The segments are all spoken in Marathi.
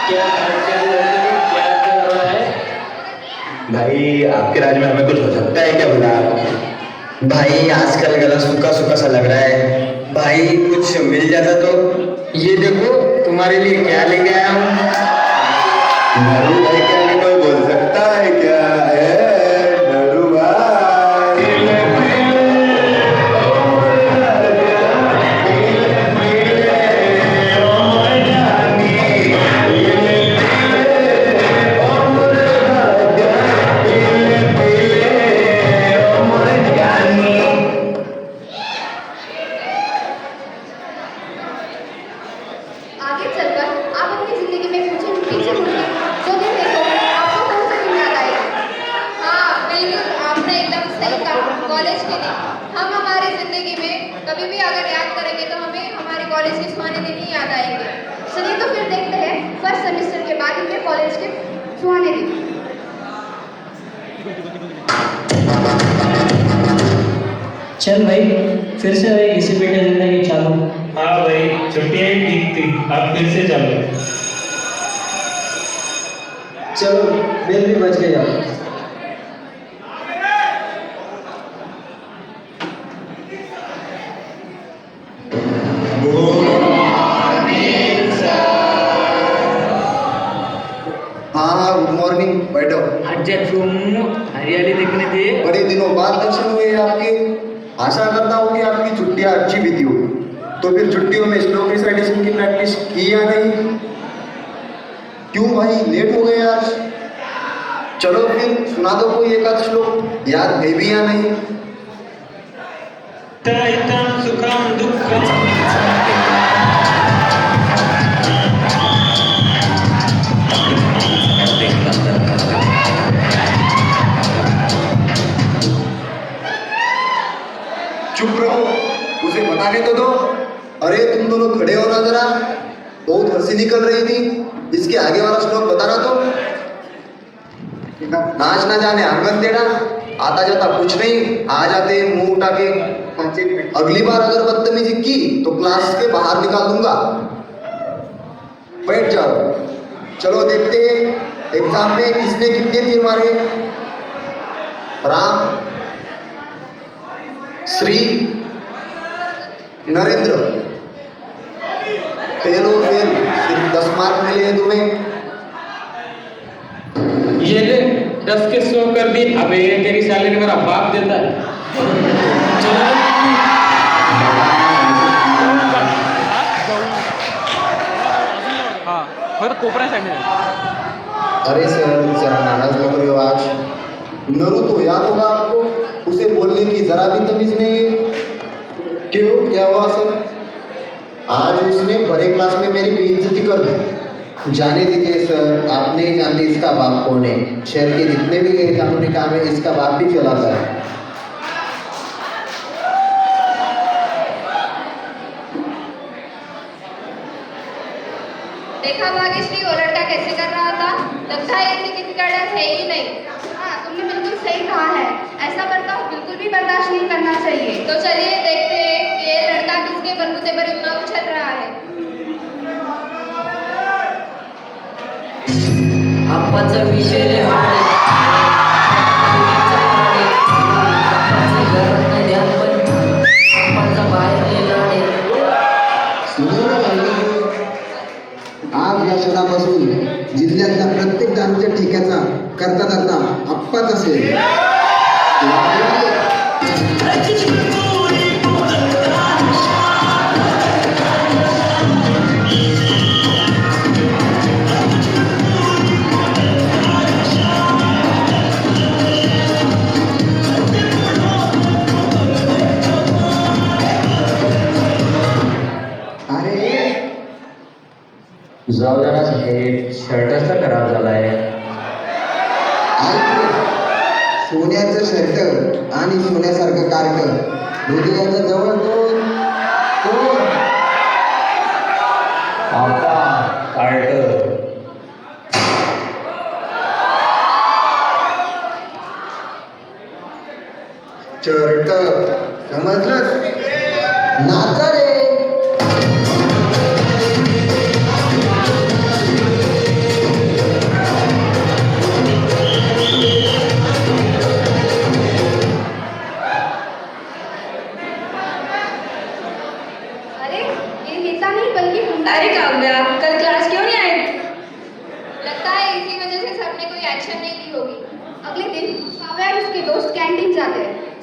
क्या हालचाल है? क्या चल रहा है? भाई आपके राज्य में हमें कुछ हो सकता है क्या भला? भाई आजकल गला सूखा सूखा सा लग रहा है। भाई कुछ मिल जाता तो। ये देखो तुम्हारे लिए क्या लेके आया हूँ। नरू भाई क्या नहीं कोई बोल सकता है क्या है? नरू भाई आगे चलकर आप अपनी जिंदगी में पीछे पीछे मुड़कर जो दिन देखोगे आपको कौन सा दिन याद आएगा? हाँ बिल्कुल, आपने एकदम सही कहा। कॉलेज के दिन हम हमारी जिंदगी में कभी भी अगर याद करेंगे तो हमें हमारे कॉलेज के सुहाने दिन ही याद आएंगे। चलिए तो फिर देखते हैं फर्स्ट सेमेस्टर के बाद इनके कॉलेज के सुहाने दिन। चल भाई, फिर से वही घिसी पिटी जिंदगी चालू। हाँ भाई, छुट्टियां ही ठीक थी, अब फिर से चलो। चलो बेल भी बच गया। हाँ गुड मॉर्निंग, बैठो। आज तुम हरियाली देखने थे। बड़े दिनों बाद दर्शन हुए आपके। आशा करता हूँ कि आपकी छुट्टियाँ अच्छी बीती हो। तो फिर छुट्टियों में श्लोक रिसाइटेशन की प्रैक्टिस की या नहीं? क्यों भाई लेट हो गए आज? चलो फिर सुना दो कोई एक आध श्लोक, याद है भी या नहीं? हितं सुखं दुःखं चुप रहो, उसे बताने तो दो। अरे तुम दोनों खड़े हो ना जरा, बहुत हंसी निकल रही थी। इसके आगे वाला श्लोक बताना तो। नाच ना जाने आंगन टेढ़ा, आता जाता कुछ नहीं, आ जाते मुंह उठा के। अगली बार अगर बदतमीजी की तो क्लास के बाहर निकाल दूंगा। बैठ जाओ। चलो देखते हैं एग्जाम में किसने कितने तीर मारे। राम, श्री, नरेंद्र। फेल हो फेल, सिर्फ 10 मार्क मिले हैं तुम्हें। ये ले 10 के 100 कर दी। अबे ये तेरी सैलरी मेरा बाप देता है। अरे सर जरा नाराज मत रहे हो आज। नरू तो याद होगा आपको, उसे बोलने की जरा भी तमीज नहीं है। क्यों, क्या हुआ सर? आज उसने बड़े क्लास में मेरी बेइज्जती कर दी। जाने दीजिए सर, आप नहीं जानते इसका बाप कौन है। शहर के जितने भी गैर कानूनी काम है इसका बाप भी चलाता है। देखा भाग्यश्री, वो लड़का कैसे कर रहा था? लगता है इसे किसी का डर है ही नहीं। हाँ तुमने बिल्कुल सही कहा है, ऐसा बर्ताव बिल्कुल भी बर्दाश्त नहीं करना चाहिए। तो चलिए देखते हैं कि ये लड़का किसके बलबूते पर इतना उछल रहा है। आप्पाचा विषय लिहाणे, आप्पाचं घरात नाही ध्यान पण आप्पाचा बाहेर लिहाणे. आज या क्षणापासून जिल्ह्यातल्या प्रत्येक दारूच्या ठेक्याचा करता करता आप्पाच असेल. जाऊ जरा शर्टच तर खराब झालाय. सोन्याचं शर्ट आणि सोन्यासारखं कार्ट दोघांच्या जवळ दोन दोन. आप्पा कार्ट. शर्ट समजलंच? नाचा रे.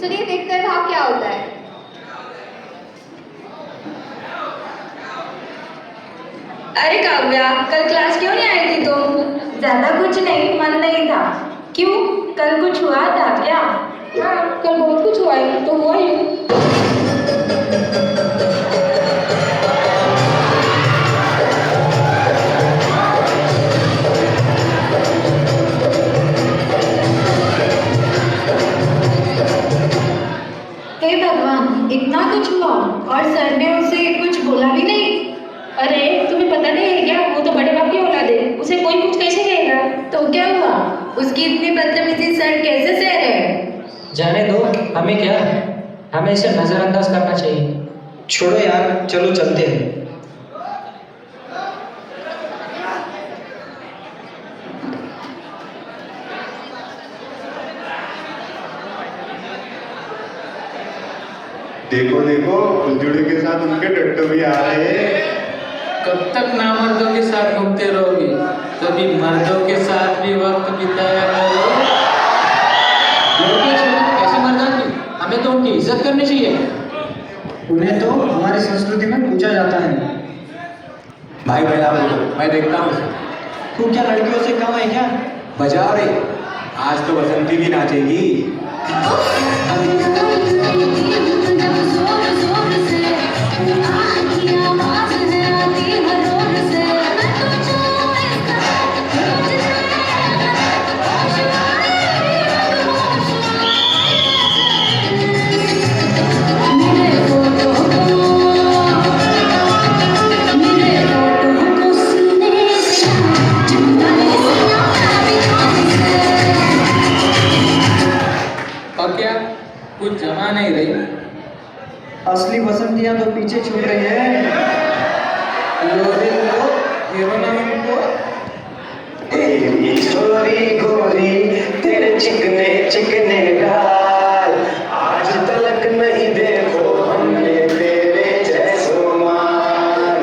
चलिए देखते हैं वहाँ क्या होता है। अरे काव्या, कल क्लास क्यों नहीं आई थी तुम? ज्यादा कुछ नहीं, मन नहीं था। क्यों, कल कुछ हुआ था क्या? हाँ, कल बहुत कुछ हुआ है, तो हुआ ही। हे भगवान, इतना कुछ हुआ और सर ने उसे कुछ बोला भी नहीं। अरे तुम्हें पता नहीं है क्या, वो तो बड़े बाप की औलाद है, उसे कोई कुछ कैसे कहेगा? तो क्या हुआ, उसकी इतनी बदतमीजी सर कैसे सह रहे? जाने दो, हमें क्या, हमें इसे नजरअंदाज करना चाहिए। छोड़ो यार, चलो चलते हैं। देखो देखो, उलझुड़े के साथ उनके टट्टू भी आ रहे हैं। कब तक नामर्दों के साथ घूमते रहोगी? कभी मर्दों के साथ भी वक्त बिताया करो। लड़कियां छोटी कैसे मर्दानगी, हमें तो उनकी इज्जत करनी चाहिए। उन्हें तो हमारी संस्कृति में पूछा जाता है। भाई बजा बोलो, मैं देखता हूँ। तू क्या लड़कियों से कम है क्या? बजाओ रे, आज तो बसंती भी नाचेगी। और क्या, कुछ जमा नहीं रही। असली बसंतियां तो पीछे छूट रही है। तेरी छोरी गोरी, तेरे चिकने चिकने गाल, आज तलक नहीं देखो हमने तेरे जैसो मान।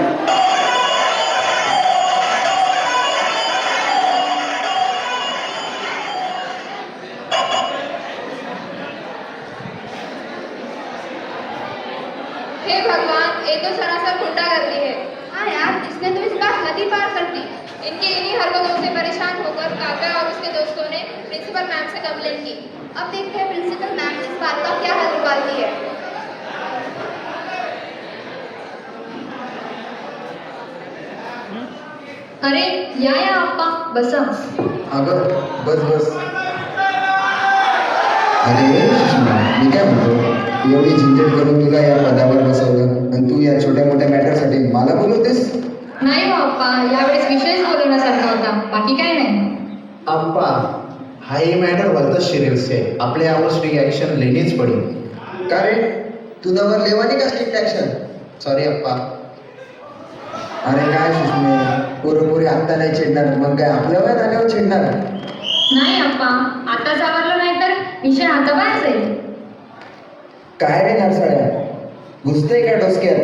हे भगवान, ये तो सरासर गुंडागर्दी है। हाँ यार, इसने तो इस बार नदी पार कर दी। इनकी इन्हीं हरकतों से परेशान होकर काव्या और उसके दोस्तों ने प्रिंसिपल मैम से कंप्लेंट की। अब देखते हैं प्रिंसिपल मैम इस बात का क्या हल निकालती है। अरे या आप्पा, बसा. अगं बस बस. अरे सुषमा, मी काय म्हणतो, एवढी झंझट करून तुला या पदावर बसवलं आणि तू या छोट्या मोठ्या मॅटरसाठी मला बोलवतेस? नाही हो आप्पा, यावेळेस विषयच बोलवण्यासारखा होता, बाकी काय नाही. अप्पा, हाही मॅटर भलतंच सिरियस आहे. आपल्या यावर स्ट्रिक्ट ॲक्शन लेणीच पडेल. का रे, तुझ्यावर लेवानी का स्ट्रिक्ट ॲक्शन? सॉरी अप्पा. अरे काय सुषमे, पुरेपुरी आत्ता नाही चिडणार, मग काय आपल्या वयात आल्यावर चिडणार? नाही आप्पा, आता सावरलं नाही तर विषय हाताबाहेर जाईल. काय रे नरसाळ्या, घुसतंय का डोसक्यात?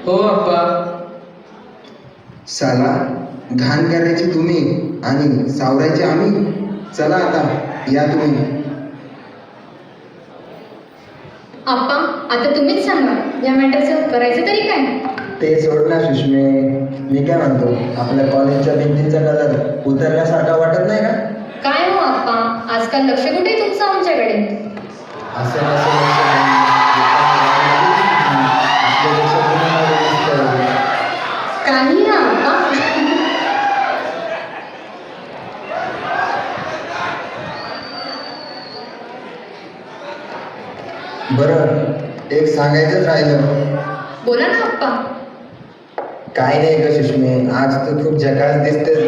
हो अप्पा. साला, घाण करायची तुम्ही आणि सावरायचे आम्ही. चला आता, या तुम्ही. आप्पा, आता तुम्हीच सांगा, या मॅटरचं करायचं तरी काय? ते सोड ना सुषमे, मी काय म्हणतो, आपल्या कॉलेजच्या भिंतींचा कलर उतरल्यासारखा वाटत नाही का? काय हो आप्पा, आजकाल लक्ष कुठे आहे तुमचं आमच्याकडे? असं नसं लक्ष नाही. आपल्या लक्षात कोणी नाही दिसतं. काही ना आप्पा. बरं, एक सांगायचंच राहिलं. बोला ना आप्पा. काय नाही ग सुषमे, आज तू खूप झकास दिसतेस ग.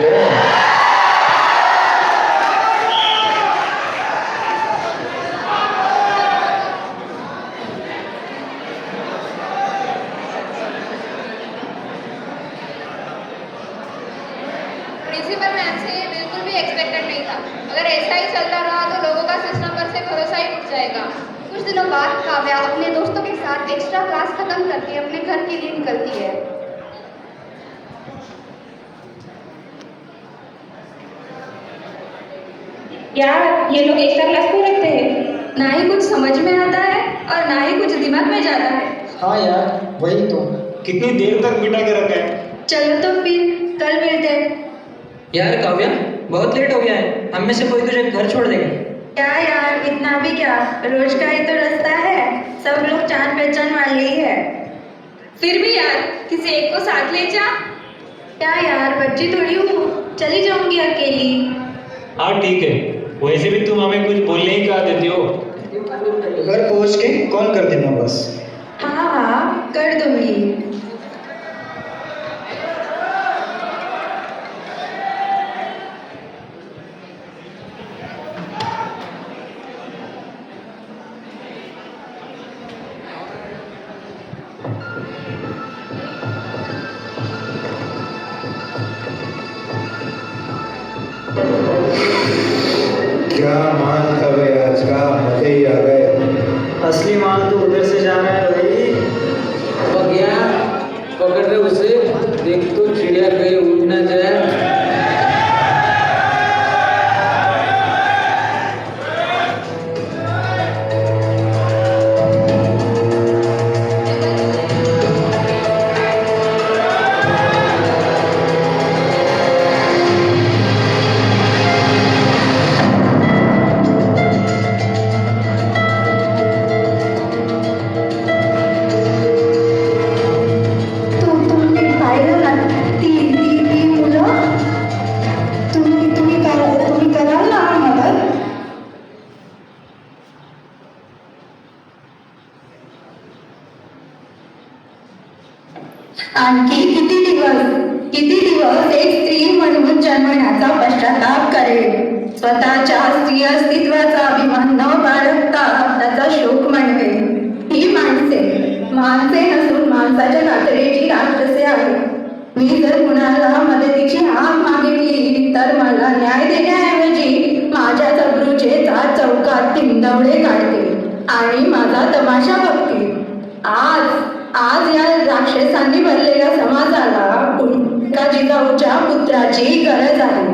प्रिंसिपल मैम से ये बिल्कुल भी एक्सपेक्टेड नहीं था. अगर ऐसा ही चलता रहा तो लोगों का सिस्टम पर से भरोसा ही उठ जाएगा. कुछ दिनों बाद काव्या अपने दोस्तों के साथ एक्स्ट्रा क्लास खत्म करके अपने घर के लिए निकलती है. यार, ये लोग एक्स्ट्रा क्लास क्यों रखते हैं? ना ही कुछ समझ में आता है और ना ही कुछ दिमाग में जाता है। हाँ यार वही तो। कितनी देर तक बिठा के रखा है? चलो तो फिर कल मिलते हैं। यार काव्या, बहुत लेट हो गया है, हम में से कोई तुझे घर छोड़ देगा। क्या यार, इतना भी क्या, रोज का ही तो रास्ता है, सब लोग जान पहचान वाले ही है। फिर भी यार किसी एक को साथ ले जा। क्या यार, बच्ची थोड़ी हूँ, चली जाऊंगी अकेली। हाँ ठीक है, वैसे भी तुम हमें कुछ बोलने ही कहा देती हो। घर पहुंच के कॉल कर देना बस। हाँ हाँ कर दूंगी। क्या मान था भाई आज का, मजे ही आ गए। असली माल तो उधर से जाना है भाई। हो गया, पकड़ रहे उसे, देख तो चिड़िया कहीं उड़ ना जाए। तुम्ही पाहिलं ना ती ती ती मुलं, तुम्ही कराल ना मदत? आणखी किती दिवस एक स्त्री म्हणून जन्मण्याचा पश्चाताप करेल, स्वतःच्या स्त्री अस्तित्वाचा अभिमान न बाळगता त्याचा शोक म्हणवेल. ही माणसे नसून माणसाच्या कातडीची राक्षसे आहेत. मी जर कुणाला मदतीची हाक मागितली तर मला न्याय देण्याऐवजी माझ्या चबरूचे चौकात टिंगवडे काढतील आणि माझा तमाशा बघतील. आज या राक्षसांनी भरलेल्या समाजाला पुण्यका जिजाऊच्या पुत्राची गरज आहे.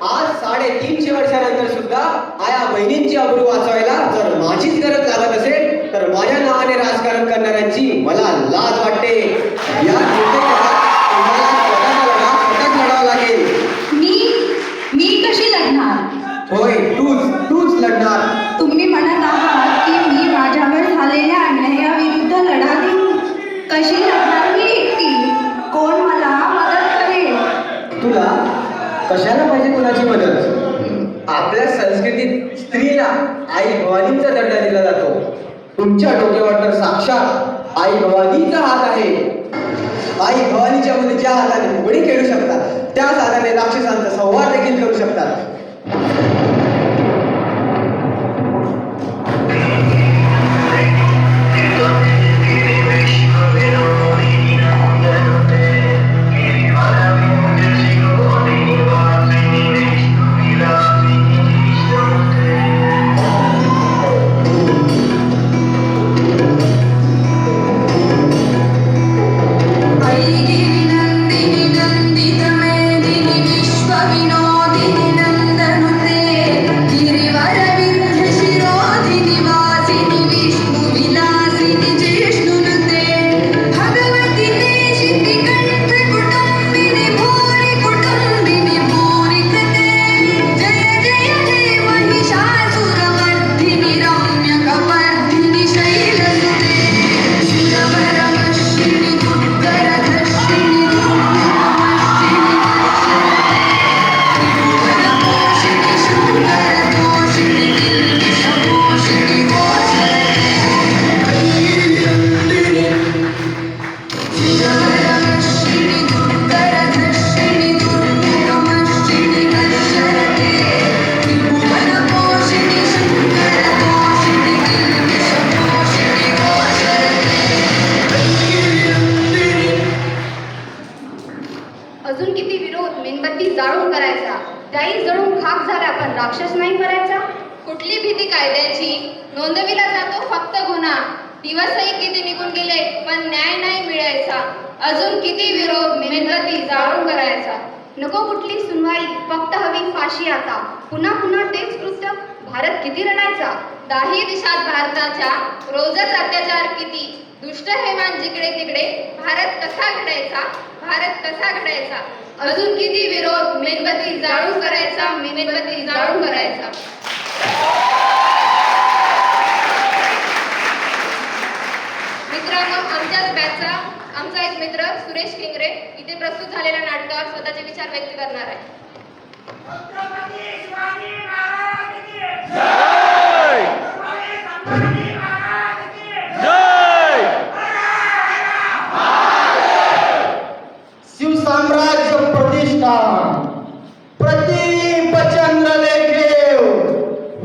आज 350 वर्षानंतर सुद्धा आया बहिणींची अब्रू वाचवायला जर माझीच गरज लागत असेल तर माझ्या नावाने राजकारण करणाऱ्यांची मला लाज वाटते. या निर्दयी जगात तुम्हाला स्वतःचा लढा स्वतःच लढावा लागेल. मी कशी लढणार? होय, तूच लढणार. तुम्ही म्हणत आहात की मी माझ्यावर झालेल्या अन्यायाविरुद्ध लढा देईन. कशी लढणार मी एकटी? कोण मला मदत करेल? तुला कशाला पाहिजे कुणाची मदत? आपल्या संस्कृतीत स्त्रीला आई भवानीचा दर्जा दिला जातो. तुमच्या डोक्यावर तर साक्षात आई भवानीचा हात आहे. आई भवानीच्या मुली ज्या हाताने फुगडी खेळू शकतात त्याच हाताने राक्षसांचा संहार देखील करू शकतात. नंदिनी नंदित मेदिनी विश्व विनोदिनी नंदनुते येड्याची नोंदविला जातो फक्त गुन्हा. दिवसही किती निघून गेले पण न्याय नाही मिळायचा. अजून किती विरोध मेणबत्ती जाळून करायचा. नको कुठली सुनवाई फक्त हवी फाशी आता. पुन्हा पुन्हा तेच कृत्य भारत किती रडायचा. दाही दिशात भारताच्या रोजच अत्याचार किती. दुष्ट हैवान जिकडे तिकडे भारत कसा घडायचा. भारत कसा घडायचा. अजून किती विरोध मेणबत्ती जाळून करायचा. मेणबत्ती जाळून करायचा. मित्रांनो, आमच्याच बॅचचा आमचा एक मित्र सुरेश किंगरे इथे प्रस्तुत झालेल्या नाटकावर स्वतःचे विचार व्यक्त करणार आहे. शिवसाम्राज्य प्रतिष्ठान प्रतिपचंद्र लेखेव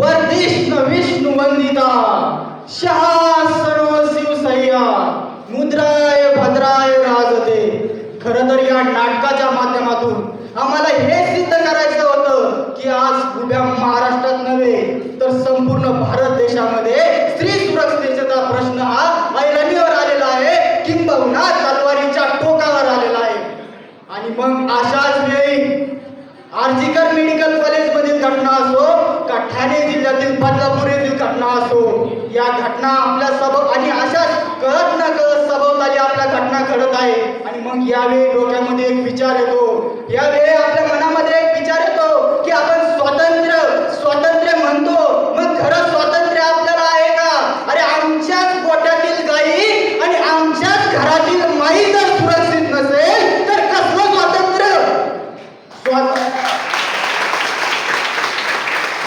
वर्धिष्णु विष्णु वंदिता शहासनो शिवसह्या मुद्राय भद्राय राजते. खरं तर या नाटकाच्या माध्यमातून आम्हाला हे सिद्ध करायचं होतं की आज उभ्या महाराष्ट्रात नव्हे तर संपूर्ण भारत देशामध्ये स्त्री सुरक्षेचा प्रश्न हा ऐरणीवर आलेला आहे, किंबहुना तलवारीच्या टोकावर आलेला आहे. आणि मग अशाच वेळी आर्जिकर मेडिकल कॉलेज मधील घटना असो का ठाणे जिल्ह्यातील बदलापूर येथील घटना असो, या घटना आपल्या आणि अशाच कळत न कळत सभोवताली आपल्या घटना घडत आहे. आणि मग यावेळी डोक्यामध्ये एक विचार येतो, यावेळी आपल्या मनामध्ये एक विचार येतो की आपण स्वातंत्र्य म्हणतो, मग खरं स्वातंत्र्य आपल्याला आहे का. अरे आमच्याच गोट्यातील गायी आणि आमच्याच घरातील माई जर सुरक्षित नसेल तर कसलं स्वातंत्र्य.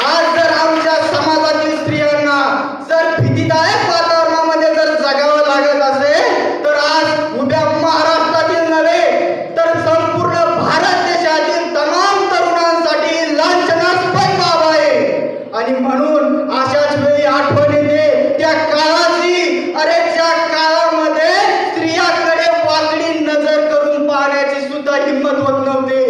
आज जर आमच्या समाजातील स्त्रियांना जर भीतीदायक वातावरणामध्ये जर जगावं लागत असेल तर आज उभ्या महाराष्ट्रातील नव्हे तर संपूर्ण भारत देशातील तमाम तरुणांसाठी लांछनास्पद बाब आहे. आणि म्हणून अशाच वेळी आठवण येते त्या काळाची. अरे ज्या काळामध्ये स्त्रियाकडे वाकडी नजर करून पाहण्याची सुद्धा हिंमत होत नव्हते.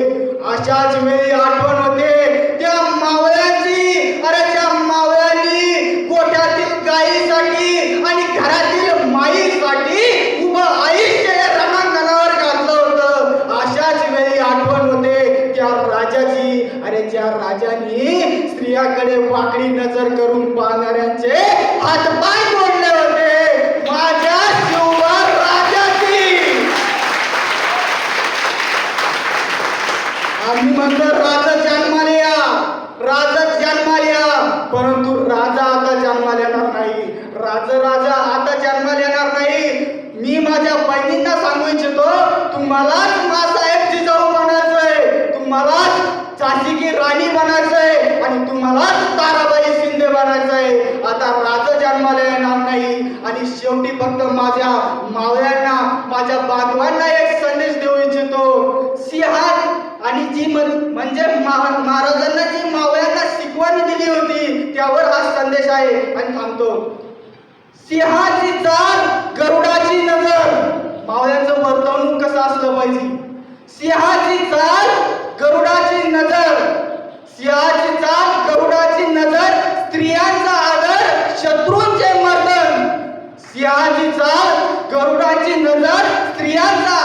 अशाच वेळी आठवण होते त्या मावळ्यांची. अरे त्या मावळ्यांनी गोठ्यातील गायीसाठी आणि घरातील माईसाठी उभं आयुष्य या रणांगणावर घातलं होतं. अशाच वेळी आठवण होते त्या राजाची. अरे ज्या राजांनी स्त्रियाकडे वाकडी नजर करून पाहणाऱ्यांचे हातपाय तोडले होते. माझ्या शिवबा राजाची. आम्ही म्हणतो राजा जन्माला या, राजा जन्माला या, परंतु राजा आता जन्माला येणार नाही. राजा आता जन्माला येणार नाही. मी माझ्या बहिणींना सांगू इच्छितो, तुम्हालाच मासाहेब जिजाऊ बनायचंय, तुम्हालाच झाशी की राणी बनायचंय आणि तुम्हालाच ताराबाई शिंदे बनायचंय. आता राजा जन्माला येणार नाही. आणि शेवटी फक्त माझ्या मावळ्यांना, माझ्या बांधवांना एक संदेश देऊ इच्छितो. सिंहात आणि जी म्हणजे महाराजांना जी मावळ्यांना शिकवण दिली होती त्यावर हा संदेश आहे. आणि थांबतो. सिंहाची चाल गरुडाची नजर. मावळ्यांचं वर्तवणूक कसं असलं पाहिजे. सिंहाची चाल गरुडाची नजर. सिंहाची चाल गरुडाची नजर. स्त्रियांचा आदर शत्रूंचे मर्दन. सिंहाची चाल गरुडाची नजर. स्त्रियांचा